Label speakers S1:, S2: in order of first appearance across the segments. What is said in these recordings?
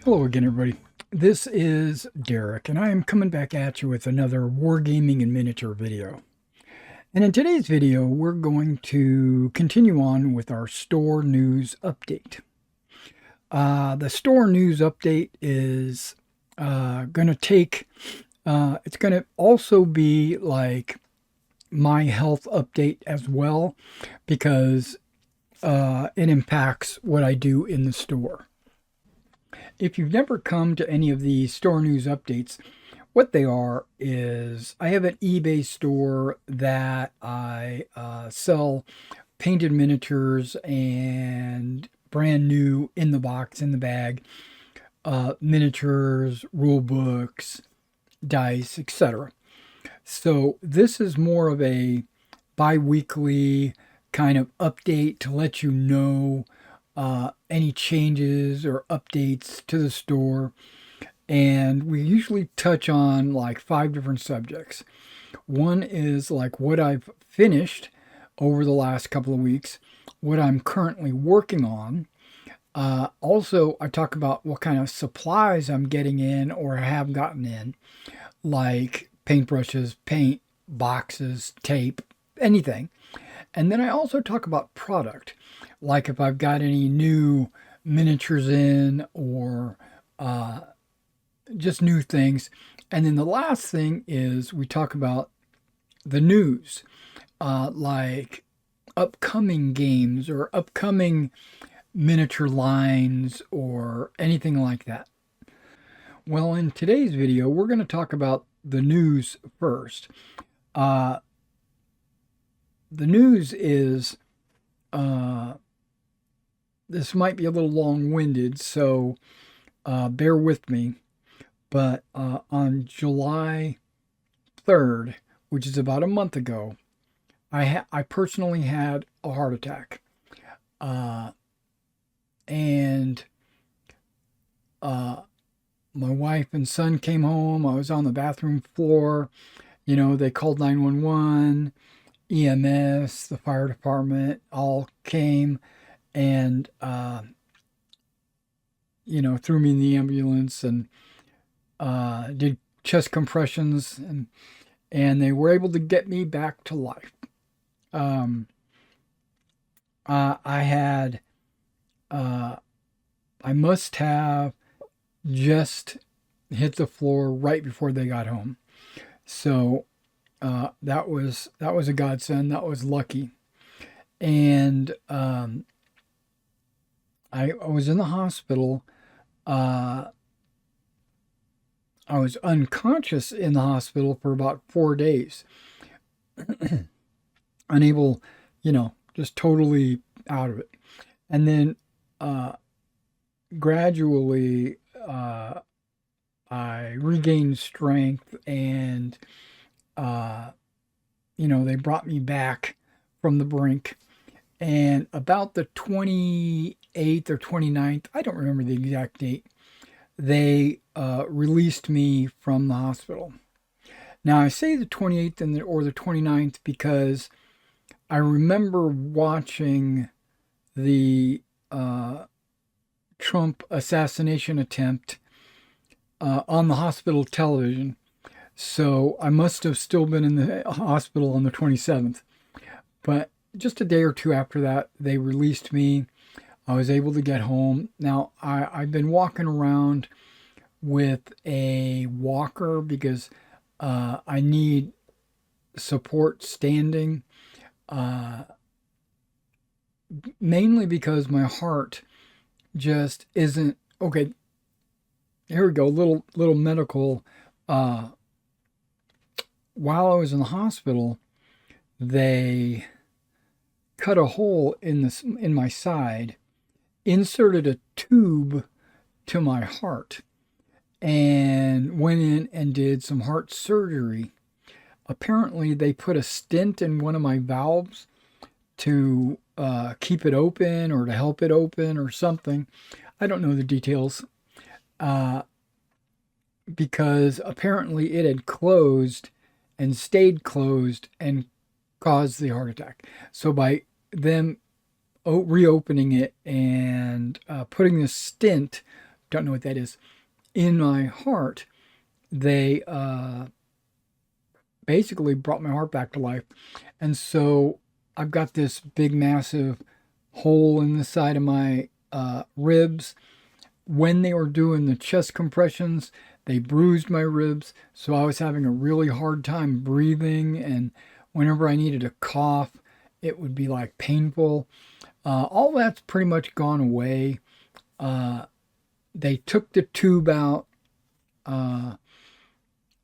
S1: Hello again, everybody. This is Derek, and I am coming back at you with another Wargaming and Miniature video. And in today's video, we're going to continue on with our store news update. The store news update is going to take, it's going to also be like my health update as well, because it impacts what I do in the store. If you've never come to any of the store news updates, what they are is I have an eBay store that I sell painted miniatures and brand new in the box, in the bag, miniatures, rule books, dice, etc. So this is more of a bi-weekly kind of update to let you know any changes or updates to the store. And we usually touch on like 5 different subjects. One is like what I've finished over the last couple of weeks, what I'm currently working on. Also, I talk about what kind of supplies I'm getting in or have gotten in, like paintbrushes, paint, boxes, tape, anything. And then I also talk about product, like if I've got any new miniatures in or just new things. And then the last thing is we talk about the news, like upcoming games or upcoming miniature lines or anything like that. Well, in today's video, we're going to talk about the news first. The news is, this might be a little long-winded, so bear with me. But on July 3rd, which is about a month ago, I personally had a heart attack. And my wife and son came home. I was on the bathroom floor. You know, they called 911. EMS, the fire department, all came and, threw me in the ambulance and did chest compressions, and they were able to get me back to life. I had, I must have just hit the floor right before they got home. So, that was a godsend. That was lucky. And I was in the hospital. I was unconscious in the hospital for about 4 days. Unable, just totally out of it. And then gradually I regained strength and they brought me back from the brink. And about the 28th or 29th, I don't remember the exact date, they released me from the hospital. Now, I say the 28th or the 29th because I remember watching the Trump assassination attempt on the hospital television. So I must have still been in the hospital on the 27th. But just a day or two after that, they released me. I was able to get home. Now, I've been walking around with a walker because I need support standing. Mainly because my heart just isn't okay. Here we go. Little medical. While I was in the hospital, they cut a hole in my side, inserted a tube to my heart, and went in and did some heart surgery. Apparently, they put a stent in one of my valves to keep it open or to help it open or something. I don't know the details. Because apparently it had closed and stayed closed and caused the heart attack. So by them reopening it and putting this stent don't know what that is. In my heart, they basically brought my heart back to life. And so I've got this big, massive hole in the side of my ribs. When they were doing the chest compressions, they bruised my ribs. So I was having a really hard time breathing. And whenever I needed to cough, it would be like painful. All that's pretty much gone away. They took the tube out,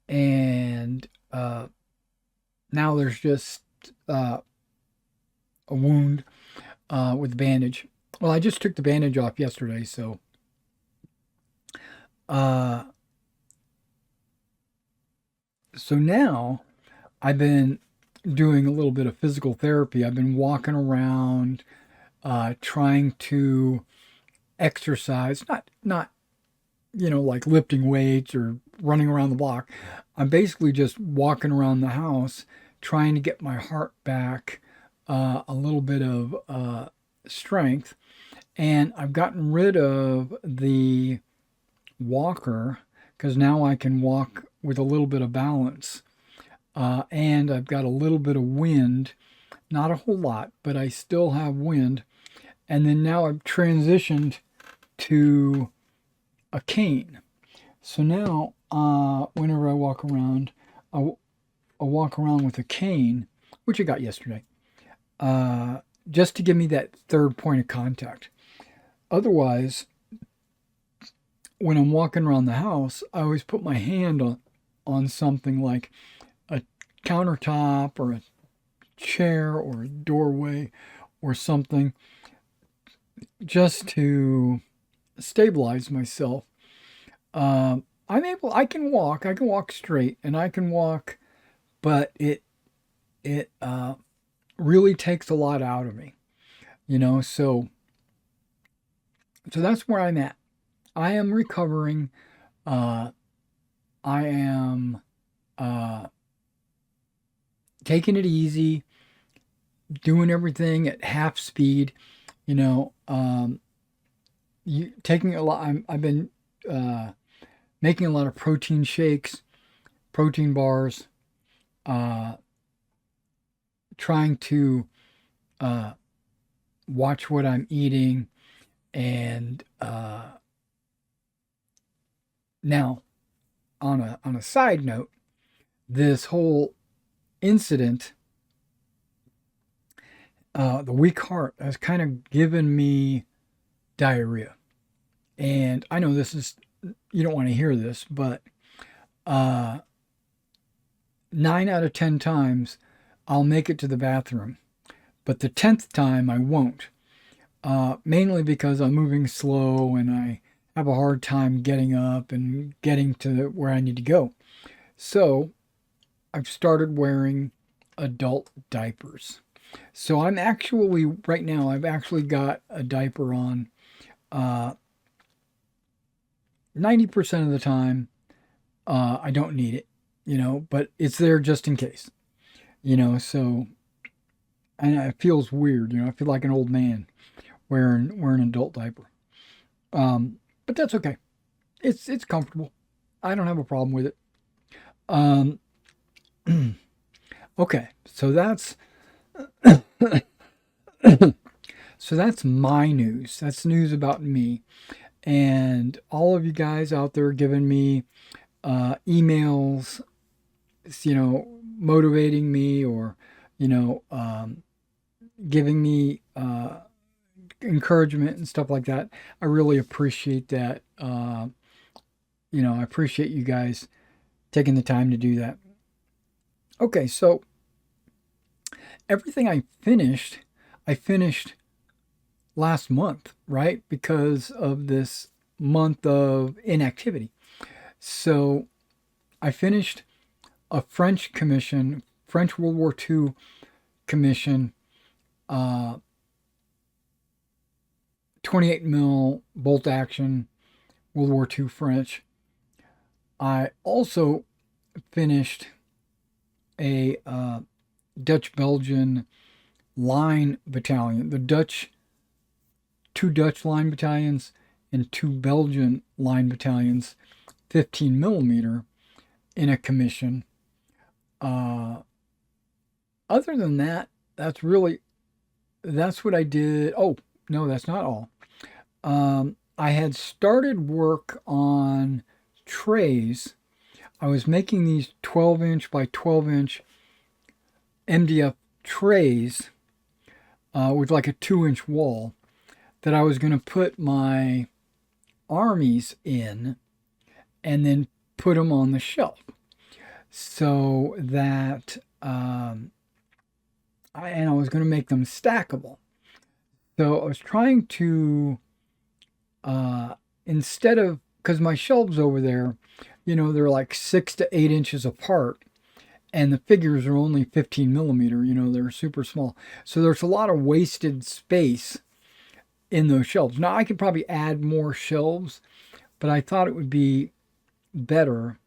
S1: and now there's just a wound with a bandage. Well, I just took the bandage off yesterday, so uh, now I've been doing a little bit of physical therapy. I've been walking around, trying to exercise, not like lifting weights or running around the block. I'm basically just walking around the house, trying to get my heart back, a little bit of strength, and I've gotten rid of the walker because now I can walk with a little bit of balance, and I've got a little bit of wind, not a whole lot, but I still have wind. And then now I've transitioned to a cane. So now, whenever I walk around, I walk around with a cane, which I got yesterday, just to give me that third point of contact. Otherwise, when I'm walking around the house, I always put my hand on something like a countertop or a chair or a doorway or something, just to stabilize myself. I can walk straight, and I can walk, but it really takes a lot out of me, so that's where I'm at. I am recovering. I am taking it easy, doing everything at half speed. Taking a lot. I've been making a lot of protein shakes, protein bars, uh, trying to watch what I'm eating, and now on a side note, this whole incident, the weak heart has kind of given me diarrhea. And I know you don't want to hear this, but uh, 9 out of 10 times I'll make it to the bathroom, but the 10th time I won't. Mainly because I'm moving slow and I have a hard time getting up and getting to where I need to go. So I've started wearing adult diapers. So right now, I've actually got a diaper on 90% of the time. I don't need it, but it's there just in case, so, and it feels weird, I feel like an old man wearing an adult diaper. But that's okay. It's comfortable. I don't have a problem with it. Um, okay, so that's my news. That's news about me. And all of you guys out there giving me emails, motivating me, or giving me encouragement and stuff like that. I really appreciate that. I appreciate you guys taking the time to do that. Okay, so everything I finished last month, right? Because of this month of inactivity. So I finished a French World War II commission, 28 mil bolt action, World War II French. I also finished a Dutch Belgian line battalion. Two Dutch line battalions and 2 Belgian line battalions, 15 millimeter, in a commission. Uh, Other than that, that's what I did. Oh, no, that's not all. I had started work on trays. I was making these 12-inch by 12-inch MDF trays with like a 2-inch wall that I was going to put my armies in and then put them on the shelf so that I was going to make them stackable. So I was trying to instead of, because my shelves over there, they're like 6 to 8 inches apart, and the figures are only 15 millimeter. They're super small. So there's a lot of wasted space in those shelves. Now I could probably add more shelves, but I thought it would be better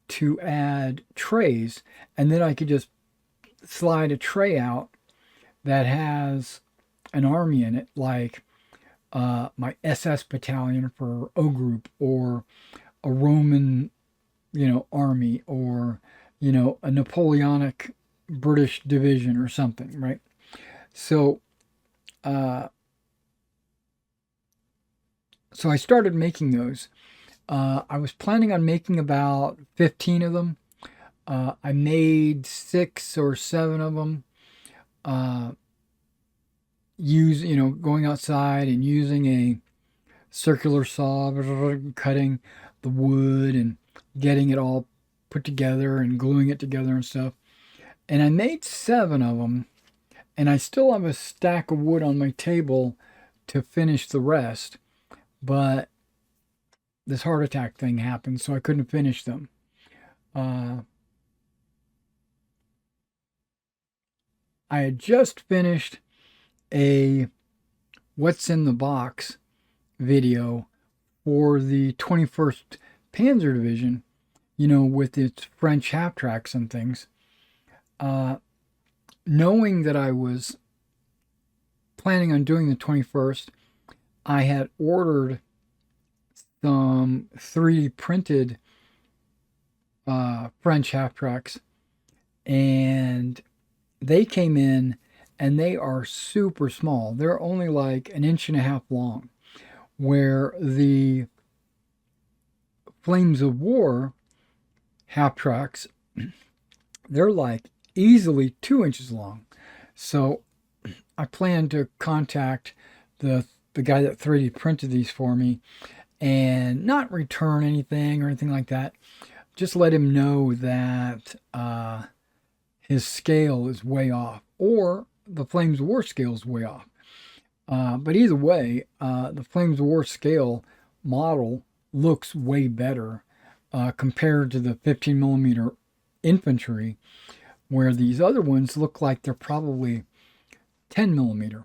S1: to add trays, and then I could just slide a tray out that has an army in it, like my SS battalion for O group, or a Roman, army, or a Napoleonic British division or something, right? So, uh, so I started making those. I was planning on making about 15 of them. I made 6 or 7 of them. Uh, going outside and using a circular saw, cutting the wood and getting it all put together and gluing it together and stuff. And I made 7 of them, and I still have a stack of wood on my table to finish the rest. But this heart attack thing happened, so I couldn't finish them. Uh, I had just finished a What's in the Box video for the 21st Panzer Division, with its French half tracks and things. Knowing that I was planning on doing the 21st, I had ordered some 3D printed French half tracks, and they came in and they are super small. They're only like an inch and a half long, where the Flames of War half tracks, they're like easily 2 inches long. So I plan to contact the guy that 3D printed these for me and not return anything or anything like that. Just let him know that his scale is way off, or the Flames of War scale is way off. But either way, the Flames of War scale model looks way better compared to the 15 millimeter infantry, where these other ones look like they're probably 10 millimeter.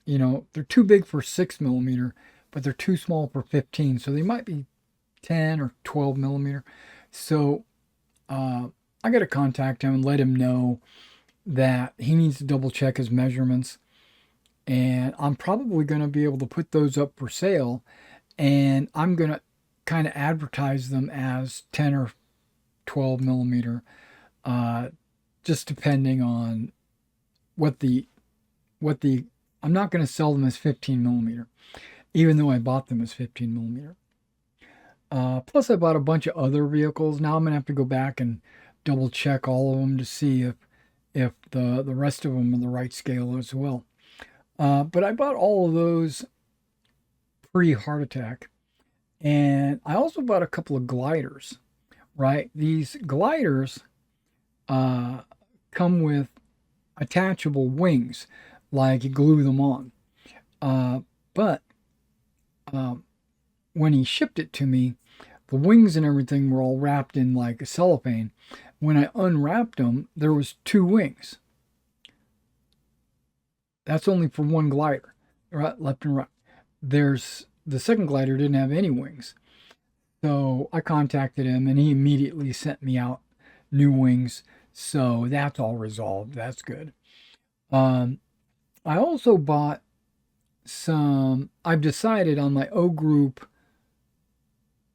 S1: They're too big for 6 millimeter, but they're too small for 15. So they might be 10 or 12 millimeter. So I got to contact him and let him know that he needs to double check his measurements. And I'm probably going to be able to put those up for sale. And I'm going to kind of advertise them as 10 or 12 millimeter, just depending on what the, I'm not going to sell them as 15 millimeter, even though I bought them as 15 millimeter. Plus, I bought a bunch of other vehicles. Now I'm going to have to go back and double check all of them to see if the rest of them are the right scale as well. But I bought all of those pre-heart attack. And I also bought a couple of gliders, right? These gliders come with attachable wings, like you glue them on. But when he shipped it to me, the wings and everything were all wrapped in like a cellophane. When I unwrapped them, there was 2 wings. That's only for one glider, right, left and right. There's the second glider didn't have any wings. So I contacted him and he immediately sent me out new wings. So that's all resolved. That's good. I also bought I've decided on my O group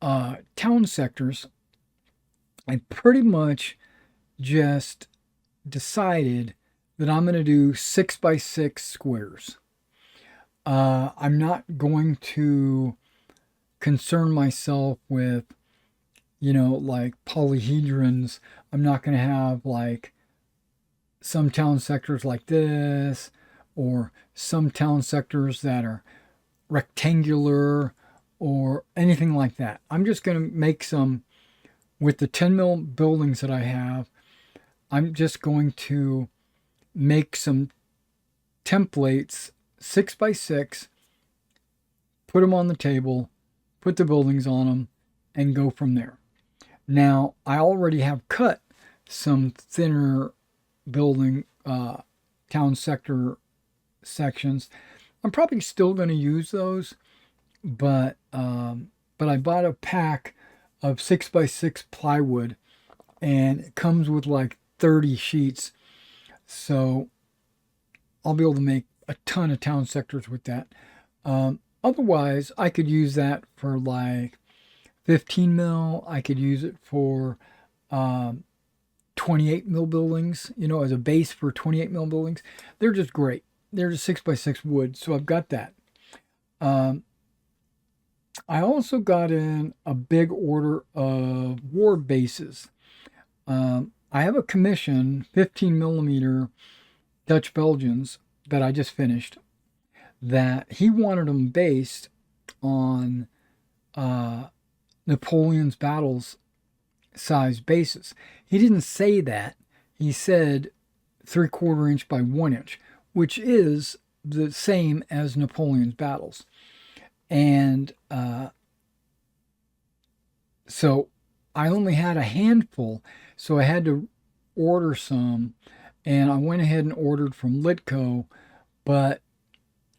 S1: town sectors, I pretty much just decided that I'm going to do 6 by 6 squares. I'm not going to concern myself with, like polyhedrons. I'm not going to have like some town sectors like this, or some town sectors that are rectangular, or anything like that. I'm just going to make some with the 10 mil buildings that I have. I'm just going to make some templates 6 by 6, put them on the table, put the buildings on them, and go from there. Now, I already have cut some thinner building town sector sections. I'm probably still going to use those, but I bought a pack of 6 by 6 plywood, and it comes with like 30 sheets, so I'll be able to make a ton of town sectors with that. Otherwise, I could use that for like 15 mil. I could use it for um, 28 mil buildings, as a base for 28 mil buildings. They're just great. They're just 6 by 6 wood, so I've got that. Um, I also got in a big order of war bases. I have a commission 15 millimeter Dutch Belgians that I just finished, that he wanted them based on uh, Napoleon's battles size bases. He didn't say that. He said 3/4 inch by 1 inch, which is the same as Napoleon's battles. And so I only had a handful, so I had to order some, and I went ahead and ordered from Litco, but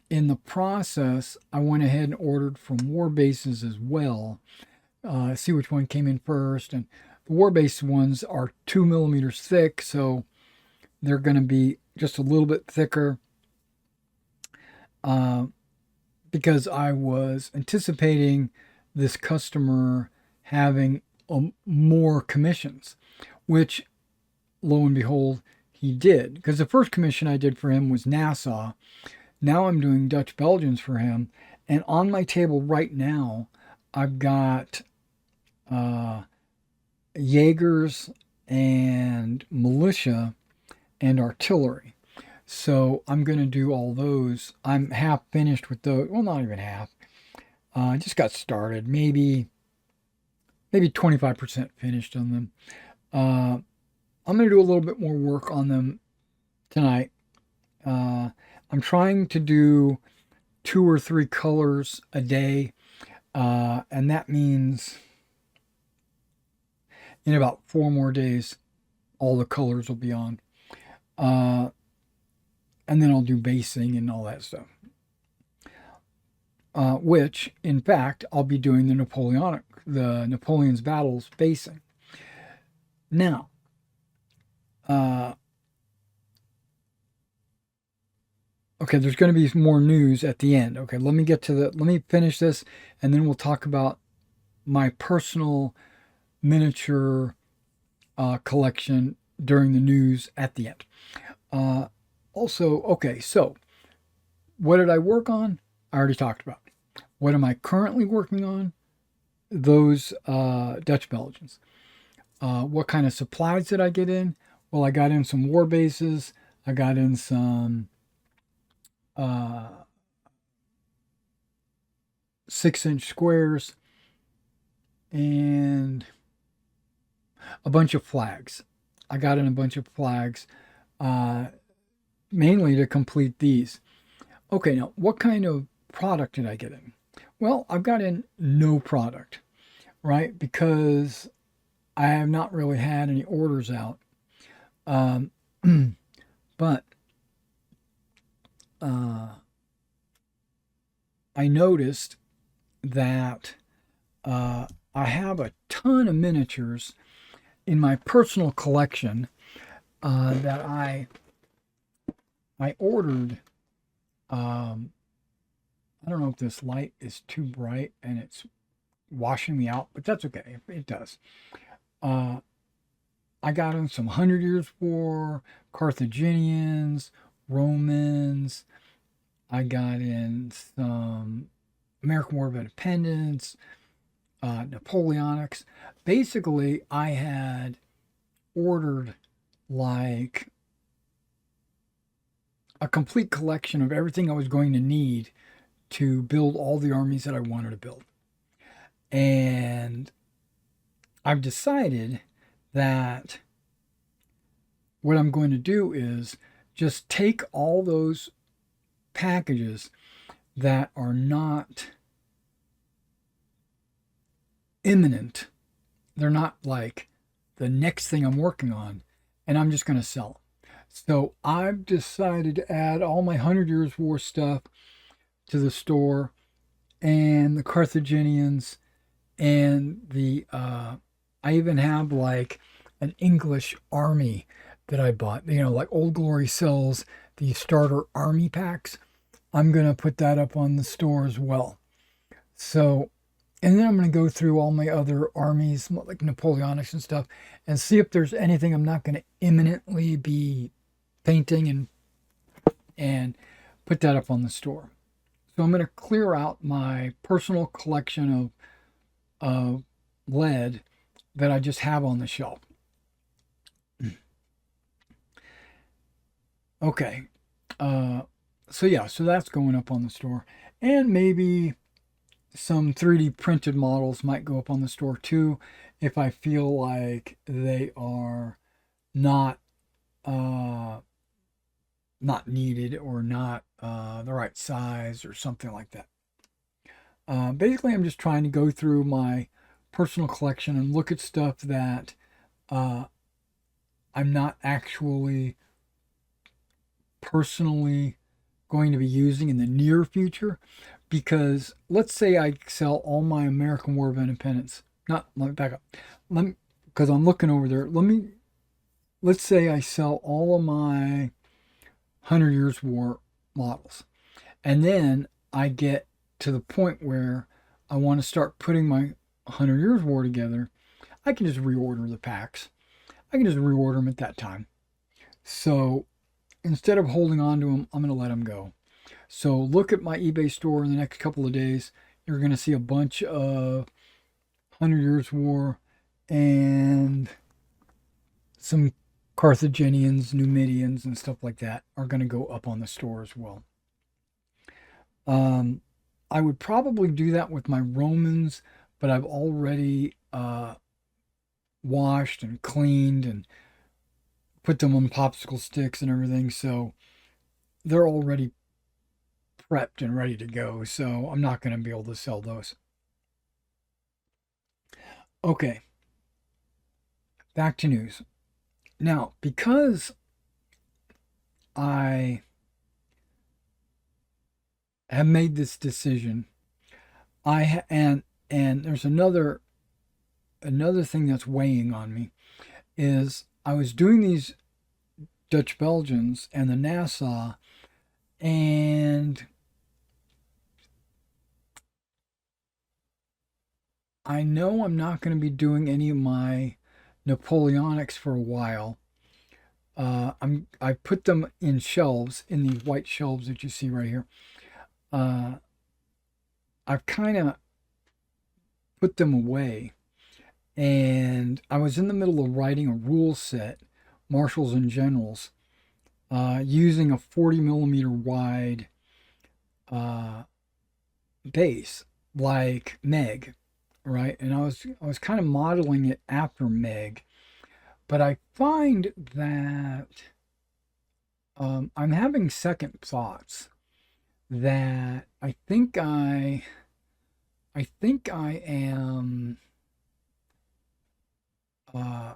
S1: in the process, I went ahead and ordered from War Bases as well. See which one came in first, and the War Base ones are 2 millimeters thick, so they're going to be just a little bit thicker, uh, because I was anticipating this customer having more commissions, which lo and behold, he did. Because the first commission I did for him was Nassau. Now I'm doing Dutch Belgians for him. And on my table right now, I've got uh, Jaegers and militia and artillery. So I'm going to do all those. I'm half finished with those. Well, not even half. I just got started. Maybe 25% finished on them. Uh, I'm going to do a little bit more work on them tonight. I'm trying to do 2 or 3 colors a day, and that means in about 4 more days, all the colors will be on. Uh, and then I'll do basing and all that stuff. Which, in fact, I'll be doing the Napoleon's battles basing. Now, okay, there's going to be more news at the end. Okay, let me finish this, and then we'll talk about my personal miniature collection during the news at the end. Also, okay, so what did I work on? I already talked about. What am I currently working on? Those Dutch Belgians. What kind of supplies did I get in? Well, I got in some war bases. I got in some uh, 6-inch squares and a bunch of flags. I got in a bunch of flags, uh, mainly to complete these. Okay, now what kind of product did I get in? Well, I've got in no product, right? Because I have not really had any orders out. Um, but uh, I noticed that I have a ton of miniatures in my personal collection that I ordered um, I don't know if this light is too bright and it's washing me out, but that's okay. It does. Uh, I got in some Hundred Years' War, Carthaginians, Romans. I got in some American War of Independence, Napoleonics. Basically, I had ordered like a complete collection of everything I was going to need to build all the armies that I wanted to build. And I've decided that what I'm going to do is just take all those packages that are not imminent, they're not like the next thing I'm working on, and I'm just going to sell them. So I've decided to add all my Hundred Years' War stuff to the store, and the Carthaginians, and I even have like an English army that I bought. You know, like Old Glory sells the starter army packs. I'm gonna put that up on the store as well. So, and then I'm gonna go through all my other armies, like Napoleonics and stuff, and see if there's anything I'm not gonna imminently be painting and put that up on the store. So I'm gonna clear out my personal collection of lead that I just have on the shelf. Okay. Uh, so yeah, so that's going up on the store. And maybe some 3D printed models might go up on the store too if I feel like they are not uh, not needed or not the right size or something like that. Basically, I'm just trying to go through my personal collection and look at stuff that uh, I'm not actually personally going to be using in the near future. Because let's say I sell all my American War of Independence. Not, let me back up. Because I'm looking over there. Let's say I sell all of my 100 Years' War models. And then I get to the point where I want to start putting my 100 Years' War together. I can just reorder the packs. I can just reorder them at that time. So instead of holding on to them, I'm going to let them go. So look at my eBay store in the next couple of days. You're going to see a bunch of 100 Years' War and some Carthaginians, Numidians, and stuff like that are going to go up on the store as well. I would probably do that with my Romans, but I've already washed and cleaned and put them on popsicle sticks and everything. So they're already prepped and ready to go. So I'm not going to be able to sell those. Okay, back to news. Now, because I have made this decision, and there's another thing that's weighing on me is I was doing these Dutch Belgians and the Nassau, and I know I'm not going to be doing any of my Napoleonics for a while. I put them in shelves, in these white shelves that you see right here. Uh, I've kind of put them away, and I was in the middle of writing a rule set, Marshals and Generals, using a 40 millimeter wide uh, base like Meg, right? And I was kind of modeling it after Meg, but I find that I'm having second thoughts that I think I am uh,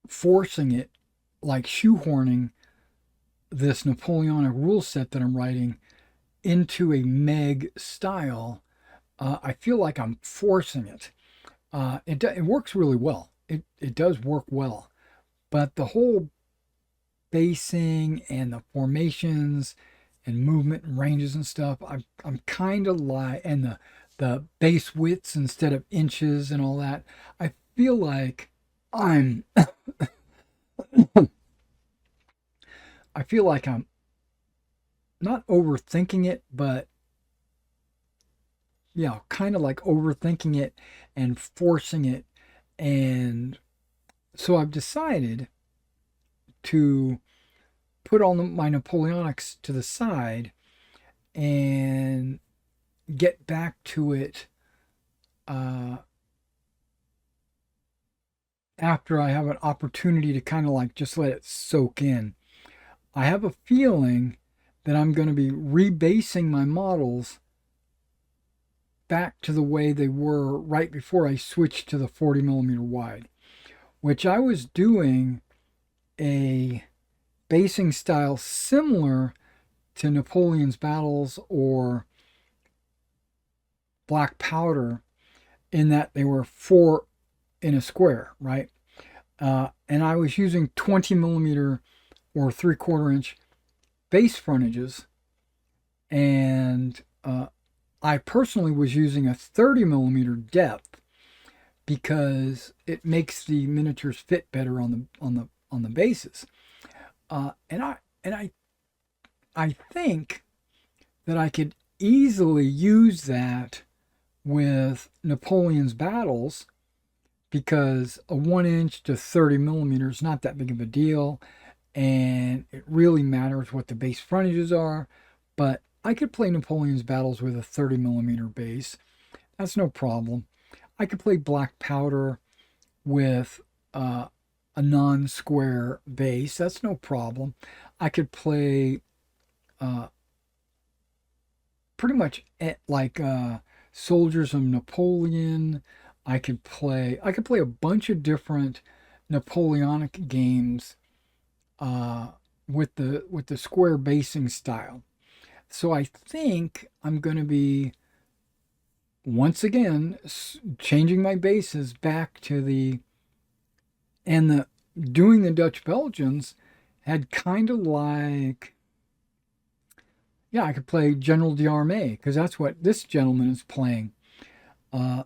S1: forcing it, like shoehorning this Napoleonic rule set that I'm writing into a Meg style. I feel like I'm forcing it. It works really well. It does work well, but the whole basing and the formations and movement and ranges and stuff. I'm kind of like, and the base widths instead of inches and all that. I feel like I'm I feel like I'm not overthinking it, but yeah, kind of like overthinking it and forcing it. And so I've decided to put all my Napoleonics to the side and get back to it uh, after I have an opportunity to kind of like just let it soak in. I have a feeling that I'm going to be rebasing my models back to the way they were right before I switched to the 40 millimeter wide, which I was doing a basing style similar to Napoleon's battles or black powder in that they were four in a square, right? And I was using 20 millimeter or 3/4 inch base frontages, and I personally was using a 30 millimeter depth because it makes the miniatures fit better on the bases. And I think that I could easily use that with Napoleon's battles because a 1 inch to 30 millimeters is not that big of a deal, and it really matters what the base frontages are. But I could play Napoleon's battles with a 30 millimeter base. That's no problem. I could play black powder with a non-square base. That's no problem. I could play uh, pretty much like Soldiers of Napoleon. I could play a bunch of different Napoleonic games uh, with the square basing style. So I think I'm going to be once again changing my bases back to the and the doing the Dutch Belgians had kind of like, yeah, I could play General d'Armée because that's what this gentleman is playing. Uh,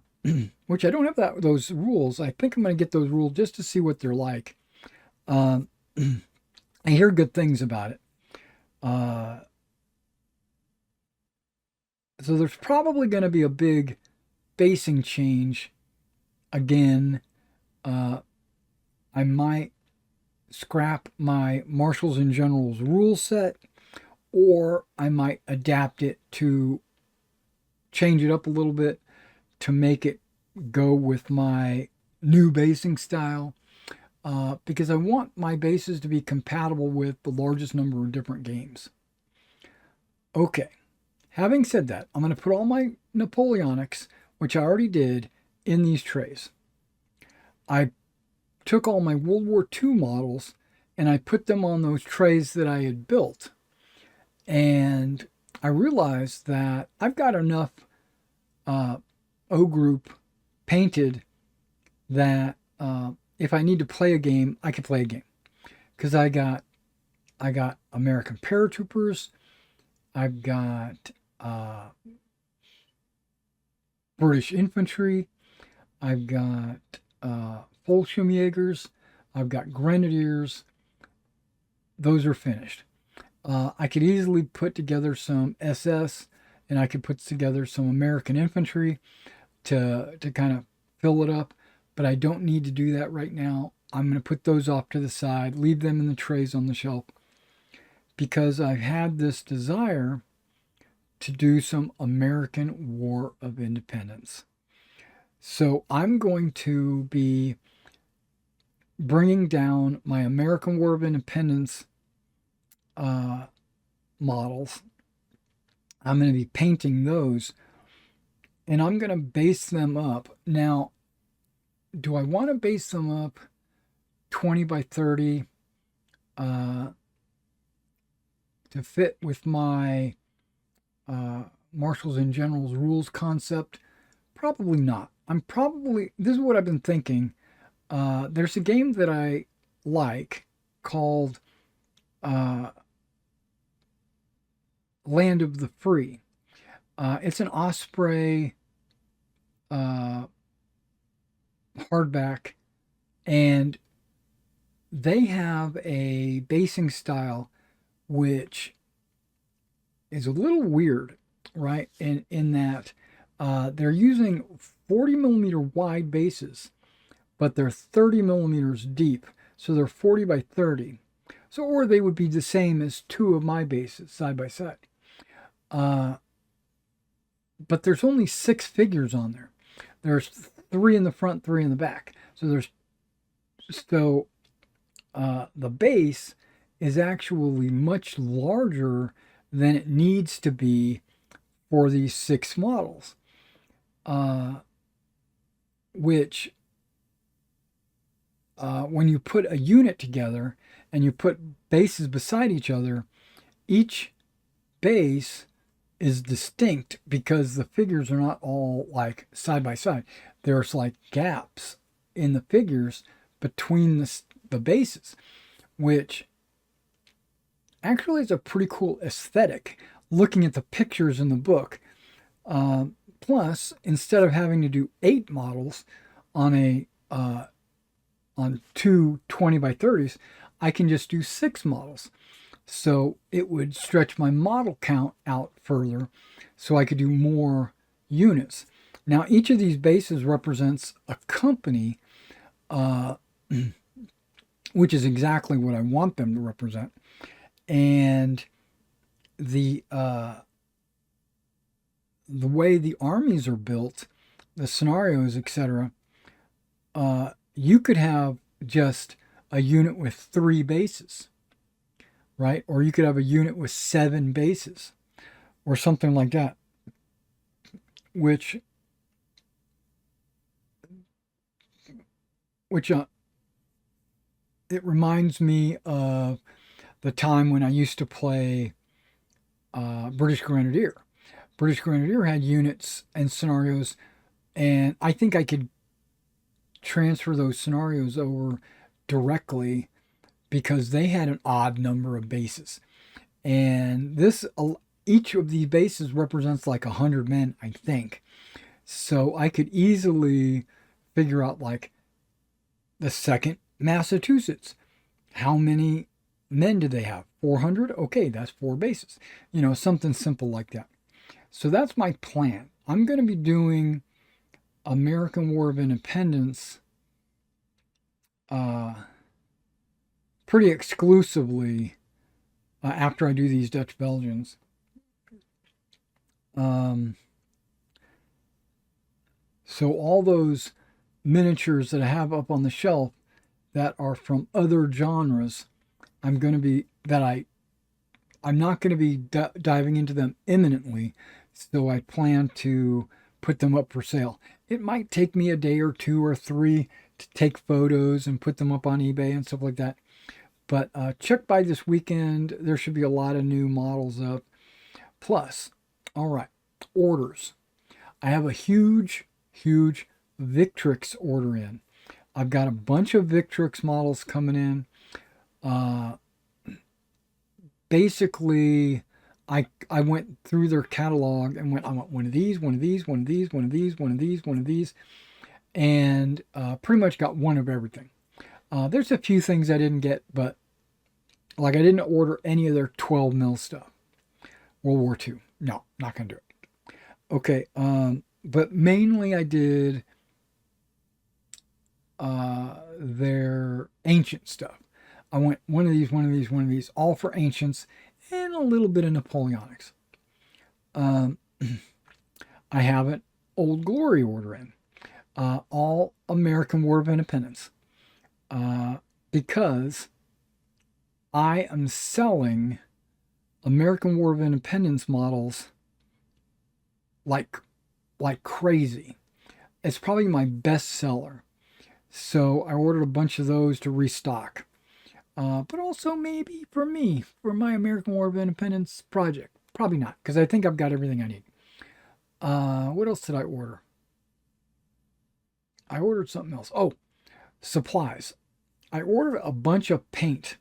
S1: which I don't have those rules. I think I'm going to get those rules just to see what they're like. Uh, I hear good things about it. Uh, so there's probably going to be a big basing change again. Uh, I might scrap my Marshals and Generals rule set, or I might adapt it to change it up a little bit to make it go with my new basing style. Because I want my bases to be compatible with the largest number of different games. Okay, having said that, I'm going to put all my Napoleonics, which I already did, in these trays. I took all my World War II models and I put them on those trays that I had built. And I realized that I've got enough O group painted that if I need to play a game, I can play a game. Because I got American paratroopers, I've got British infantry, I've got Fallschirmjägers, I've got grenadiers. Those are finished. I could easily put together some SS, and I could put together some American infantry to kind of fill it up, but I don't need to do that right now. I'm going to put those off to the side, leave them in the trays on the shelf, because I've had this desire to do some American War of Independence. So I'm going to be bringing down my American War of Independence models. I'm going to be painting those, and I'm going to base them up. Now, do I want to base them up 20 by 30 to fit with my Marshals and Generals rules concept? Probably not. This is what I've been thinking. There's a game that I like called Land of the Free. It's an Osprey uh, hardback, and they have a basing style which is a little weird, right? In that they're using 40 millimeter wide bases, but they're 30 millimeters deep. So they're 40 by 30. So, or they would be the same as two of my bases side by side. Uh, but there's only 6 figures on there. There's 3 in the front, 3 in the back. So the base is actually much larger than it needs to be for these 6 models, uh, which when you put a unit together and you put bases beside each other, each base is distinct because the figures are not all like side by side. There's like gaps in the figures between the bases, which actually is a pretty cool aesthetic looking at the pictures in the book. Plus, instead of having to do 8 models on on two 20 by 30s, I can just do 6 models. So it would stretch my model count out further so I could do more units. Now, each of these bases represents a company, uh, which is exactly what I want them to represent. And the way the armies are built, the scenarios, etc., you could have just a unit with 3 bases, right? Or you could have a unit with 7 bases, or something like that. Which it reminds me of the time when I used to play British Grenadier. British Grenadier had units and scenarios, and I think I could transfer those scenarios over directly because they had an odd number of bases. And each of these bases represents like 100 men, I think. So I could easily figure out like the 2nd Massachusetts. How many men do they have? 400? Okay, that's 4 bases. Something simple like that. So that's my plan. I'm going to be doing American War of Independence pretty exclusively after I do these Dutch Belgians. So all those miniatures that I have up on the shelf that are from other genres, I'm not going to be diving into them imminently, so I plan to put them up for sale. It might take me a day or 2 or 3 to take photos and put them up on eBay and stuff like that. But check by this weekend. There should be a lot of new models up. Plus, all right, orders. I have a huge Victrix order in. I've got a bunch of Victrix models coming in. Basically, I went through their catalog and I want one of these, one of these, one of these, one of these, one of these, one of these, and pretty much got one of everything. There's a few things I didn't get, but like I didn't order any of their 12 mil stuff. World War II. No, not going to do it. Okay, but mainly I did their ancient stuff. I went one of these, one of these, one of these, all for ancients and a little bit of Napoleonics. I have an Old Glory order in. All American War of Independence. Because I am selling American War of Independence models like crazy. It's probably my best seller. So I ordered a bunch of those to restock. But also maybe for me, for my American War of Independence project. Probably not, because I think I've got everything I need. What else did I order? I ordered something else. Oh, supplies. I ordered a bunch of paint.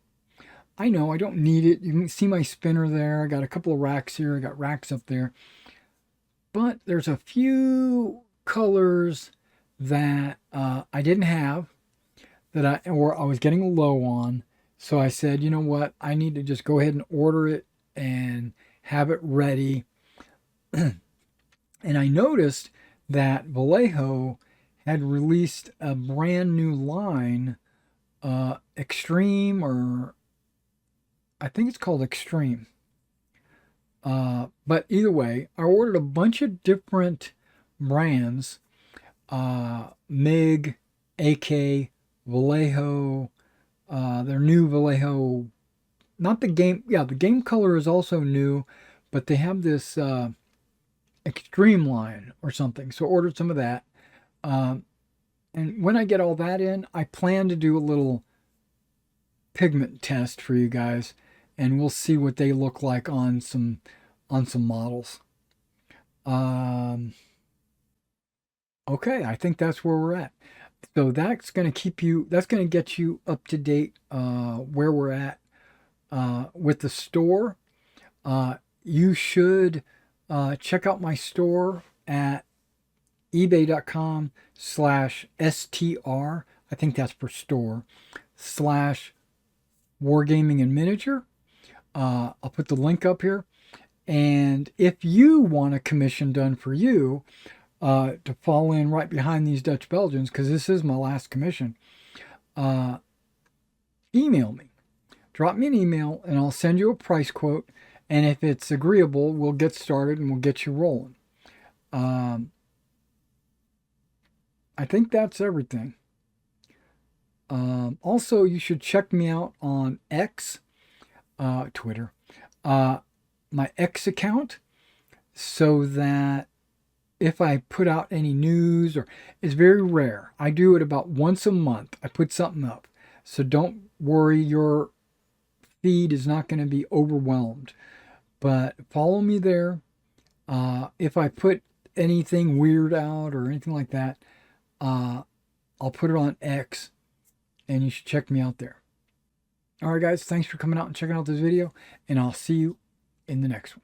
S1: I know I don't need it. You can see my spinner there. I got a couple of racks here. I got racks up there. But there's a few colors that I didn't have that or I was getting low on. So I said, you know what? I need to just go ahead and order it and have it ready. And I noticed that Vallejo had released a brand new line, Extreme, or I think it's called Extreme. But either way, I ordered a bunch of different brands, MiG, AK, Vallejo, their new Vallejo, not the game, yeah, the game color is also new, but they have this Extreme line or something. So I ordered some of that. Um, and when I get all that in, I plan to do a little pigment test for you guys, and we'll see what they look like on some models. Um, okay, I think that's where we're at. So that's going to keep you. That's going to get you up to date where we're at with the store. You should check out my store at ebay.com/str. I think that's for store slash wargaming and miniature. I'll put the link up here. And if you want a commission done for you to fall in right behind these Dutch Belgians, because this is my last commission, uh, email me. Drop me an email and I'll send you a price quote. And if it's agreeable, we'll get started and we'll get you rolling. Um, I think that's everything. Also, you should check me out on X, Twitter, my X account, so that if I put out any news, or it's very rare. I do it about once a month. I put something up. So don't worry, your feed is not going to be overwhelmed. But follow me there. If I put anything weird out or anything like that, uh, I'll put it on X and you should check me out there. All right, guys, thanks for coming out and checking out this video, and I'll see you in the next one.